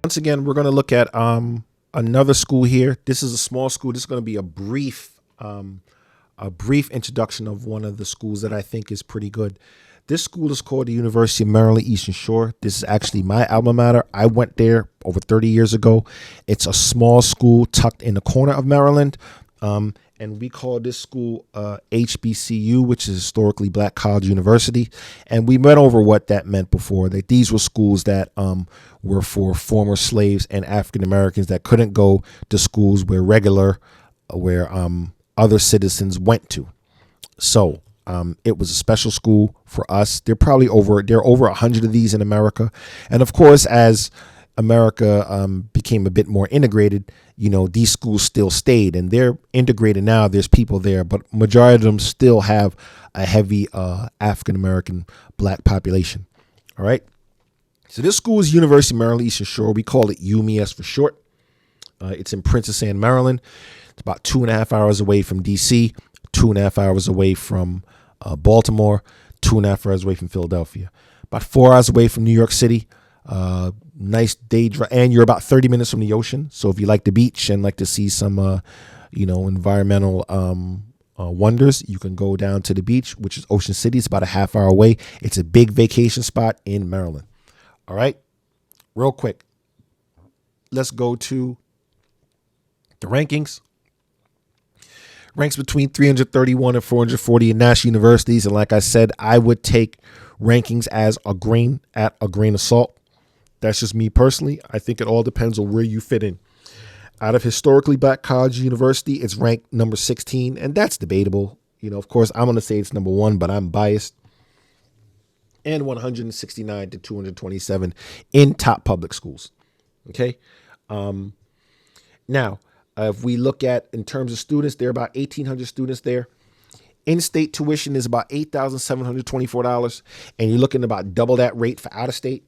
Once again, we're going to look at another school here. This is a small school. This is going to be a brief introduction of one of the schools that I think is pretty good. This school is called the University of Maryland Eastern Shore. This is actually my alma mater. I went there over 30 years ago. It's a small school tucked in the corner of Maryland. And we call this school HBCU, which is Historically Black College University. And we went over what that meant before, that these were schools that were for former slaves and African Americans that couldn't go to schools where other citizens went to. So it was a special school for us. There are over 100 of these in America. And of course, as America became a bit more integrated, these schools still stayed, and they're integrated now. There's people there, but majority of them still have a heavy African American black population. All right. So this school is University of Maryland Eastern Shore. We call it UMES for short. It's in Princess Anne, Maryland. It's about 2.5 hours away from DC, 2.5 hours away from Baltimore, 2.5 hours away from Philadelphia, about 4 hours away from New York City. Nice day drive, and you're about 30 minutes from the ocean. So if you like the beach and like to see some, environmental wonders, you can go down to the beach, which is Ocean City. It's about a half hour away. It's a big vacation spot in Maryland. All right, real quick, let's go to the rankings. Ranks between 331 and 440 in national universities, and like I said, I would take rankings as a grain of salt. That's just me personally. I think it all depends on where you fit in. Out of historically black college university, it's ranked number 16, and that's debatable. Of course, I'm going to say it's number 1, but I'm biased. And 169 to 227 in top public schools. Okay. Now, if we look at in terms of students, there are about 1,800 students there. In-state tuition is about $8,724, and you're looking at about double that rate for out-of-state.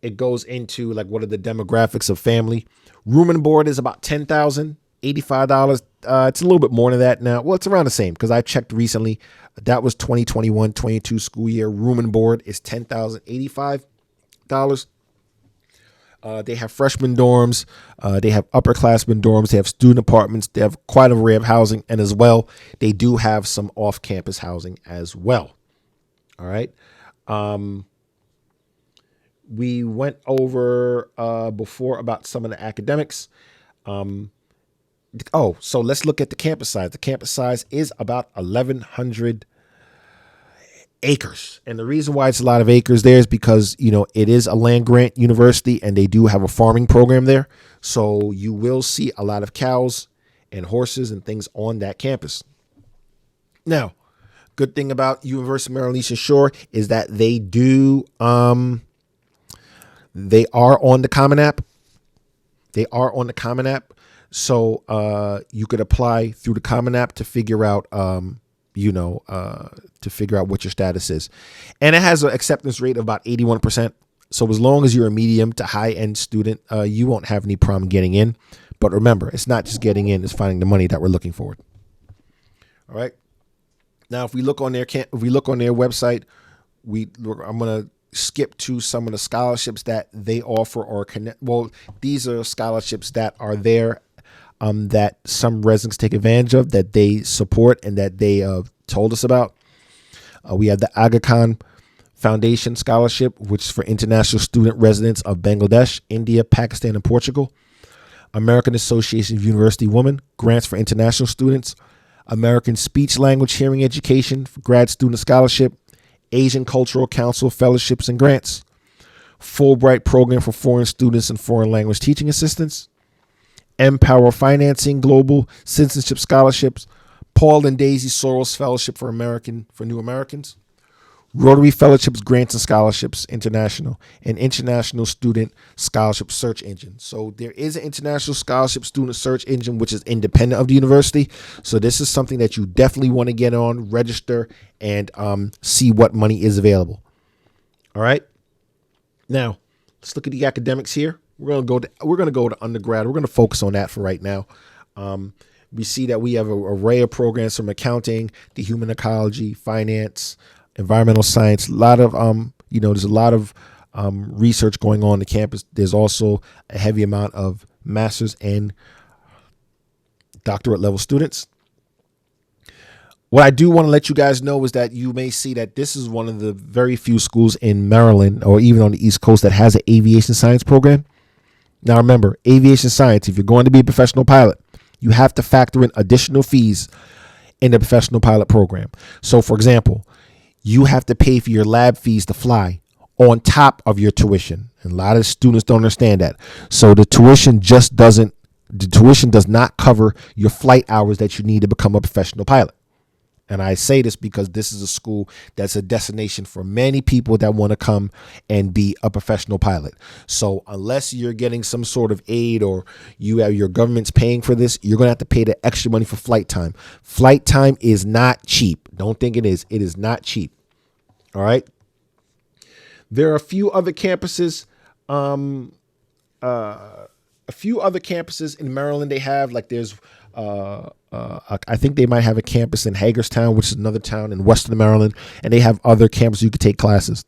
It goes into like what are the demographics of family. Room and board is about $10,085. It's a little bit more than that now. Well, it's around the same because I checked recently. That was 2021-22 school year. Room and board is $10,085. They have freshman dorms. They have upperclassmen dorms. They have student apartments. They have quite an array of housing. And as well, they do have some off-campus housing as well. All right. We went over before about some of the academics. So let's look at the campus size. The campus size is about 1,100 acres. And the reason why it's a lot of acres there is because, it is a land grant university and they do have a farming program there. So you will see a lot of cows and horses and things on that campus. Now, good thing about University of Maryland Eastern Shore is that they are on the Common App. So you could apply through the Common App to figure out what your status is. And it has an acceptance rate of about 81%. So as long as you're a medium to high end student, you won't have any problem getting in. But remember, it's not just getting in, it's finding the money that we're looking for. All right. Now, if we look on their website, I'm going to skip to some of the scholarships that they offer or connect. Well, these are scholarships that are there that some residents take advantage of, that they support and that they told us about. We have the Aga Khan Foundation Scholarship, which is for international student residents of Bangladesh, India, Pakistan, and Portugal. American Association of University Women, grants for international students. American Speech Language Hearing Education for grad student scholarship. Asian Cultural Council fellowships and grants. Fulbright program for foreign students and foreign language teaching assistants. Empower Financing Global Citizenship Scholarships. Paul and Daisy Soros Fellowship for New Americans. Rotary Fellowships, Grants and Scholarships International, and International Student Scholarship Search Engine. So there is an International Scholarship Student Search Engine, which is independent of the university. So this is something that you definitely want to get on, register, and see what money is available. All right. Now, let's look at the academics here. We're going to go to undergrad. We're going to focus on that for right now. We see that we have an array of programs from accounting to human ecology, finance, environmental science, a lot of there's a lot of research going on the campus. There's also a heavy amount of master's and doctorate level students. What I do want to let you guys know is that you may see that this is one of the very few schools in Maryland or even on the East Coast that has an aviation science program. Now, remember, aviation science, if you're going to be a professional pilot, you have to factor in additional fees in the professional pilot program. So, for example, you have to pay for your lab fees to fly on top of your tuition. And a lot of students don't understand that. So the tuition does not cover your flight hours that you need to become a professional pilot. And I say this because this is a school that's a destination for many people that want to come and be a professional pilot. So unless you're getting some sort of aid or your government's paying for this, you're going to have to pay the extra money for flight time. Flight time is not cheap. Don't think it is. It is not cheap. All right. There are a few other campuses. In Maryland they have, like there's I think they might have a campus in Hagerstown, which is another town in Western Maryland, and they have other campuses you could take classes.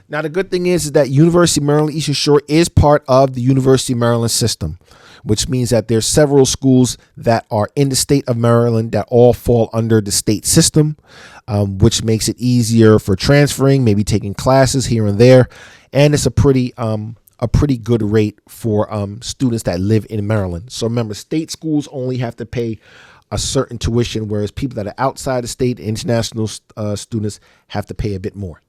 Now, the good thing is that University of Maryland Eastern Shore is part of the University of Maryland system, which means that there's several schools that are in the state of Maryland that all fall under the state system, which makes it easier for transferring, maybe taking classes here and there, and it's a pretty good rate for students that live in Maryland. So remember, state schools only have to pay a certain tuition, whereas people that are outside the state, international students, have to pay a bit more.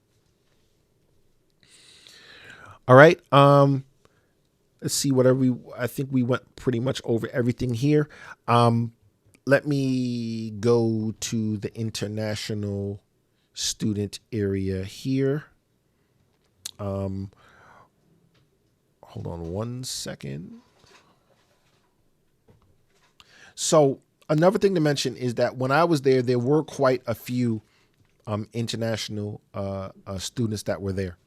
All right. Let's see, I think we went pretty much over everything here. Let me go to the international student area here. Hold on one second. So another thing to mention is that when I was there, there were quite a few international students that were there.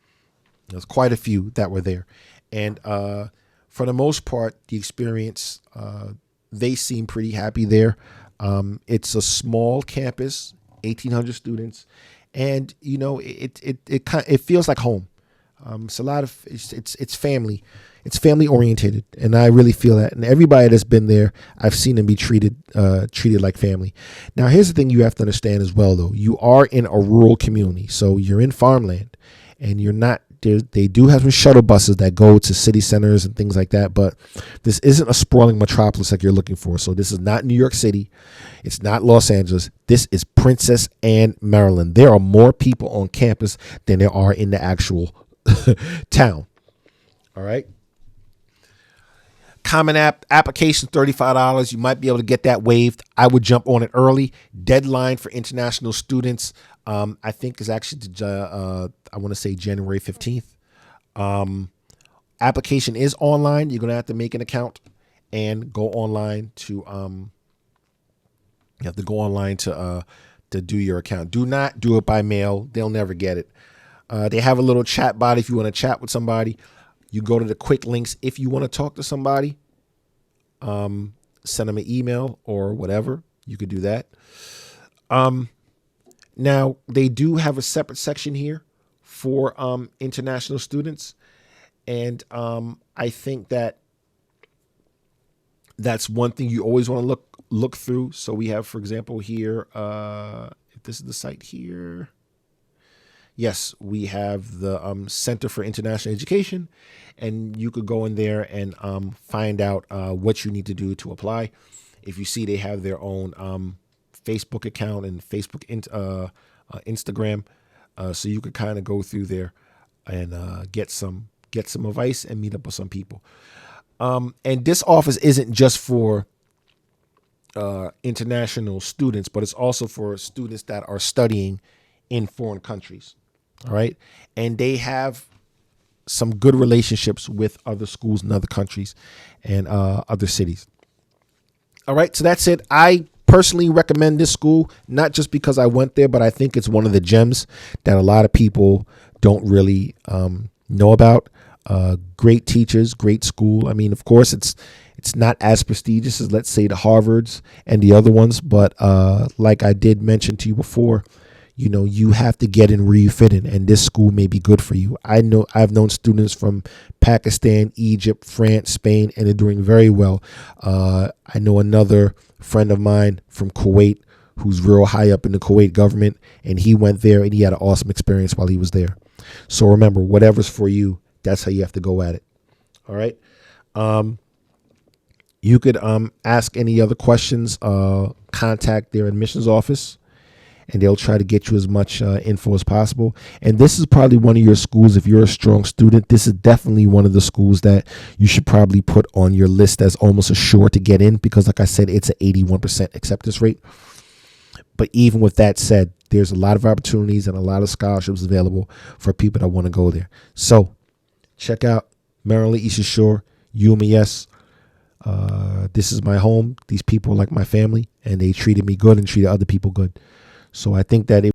There's quite a few that were there. And for the most part, the experience, they seem pretty happy there. It's a small campus, 1,800 students. And, it feels like home. It's family. It's family oriented, and I really feel that. And everybody that's been there, I've seen them be treated like family. Now, here's the thing you have to understand as well, though. You are in a rural community, so you're in farmland, and you're not. They do have some shuttle buses that go to city centers and things like that, but this isn't a sprawling metropolis like you're looking for. So this is not New York City. It's not Los Angeles. This is Princess Anne, Maryland. There are more people on campus than there are in the actual town. All right. Common App application, $35. You might be able to get that waived. I would jump on it early. Deadline for international students, I think is actually I want to say January 15th. Application is online. You're going to have to make an account and go online to you have to go online to do your account. Do not do it by mail. They'll never get it. They have a little chat bot if you want to chat with somebody. You go to the quick links if you want to talk to somebody. Send them an email or whatever. You could do that. Now, they do have a separate section here for international students. And I think that's one thing you always want to look through. So we have, for example, here, if this is the site here. Yes, we have the Center for International Education, and you could go in there and find out what you need to do to apply. If you see they have their own Facebook account and Facebook Instagram, so you could kind of go through there and get some advice and meet up with some people. And this office isn't just for international students, but it's also for students that are studying in foreign countries. All right. And they have some good relationships with other schools in other countries and other cities. All right. So that's it. I personally recommend this school, not just because I went there, but I think it's one of the gems that a lot of people don't really know about. Great teachers, great school. I mean, of course, it's not as prestigious as, let's say, the Harvards and the other ones. But like I did mention to you before, you have to get in where you fit in, and this school may be good for you. I've known students from Pakistan, Egypt, France, Spain, and they're doing very well. I know another friend of mine from Kuwait who's real high up in the Kuwait government, and he went there and he had an awesome experience while he was there. So remember, whatever's for you, that's how you have to go at it. All right. You could ask any other questions, contact their admissions office, and they'll try to get you as much info as possible. And this is probably one of your schools. If you're a strong student, this is definitely one of the schools that you should probably put on your list as almost assured to get in, because like I said, it's an 81% acceptance rate. But even with that said, there's a lot of opportunities and a lot of scholarships available for people that want to go there. So check out Maryland Eastern Shore, UMES. This is my home. These people are like my family, and they treated me good and treated other people good. So I think that it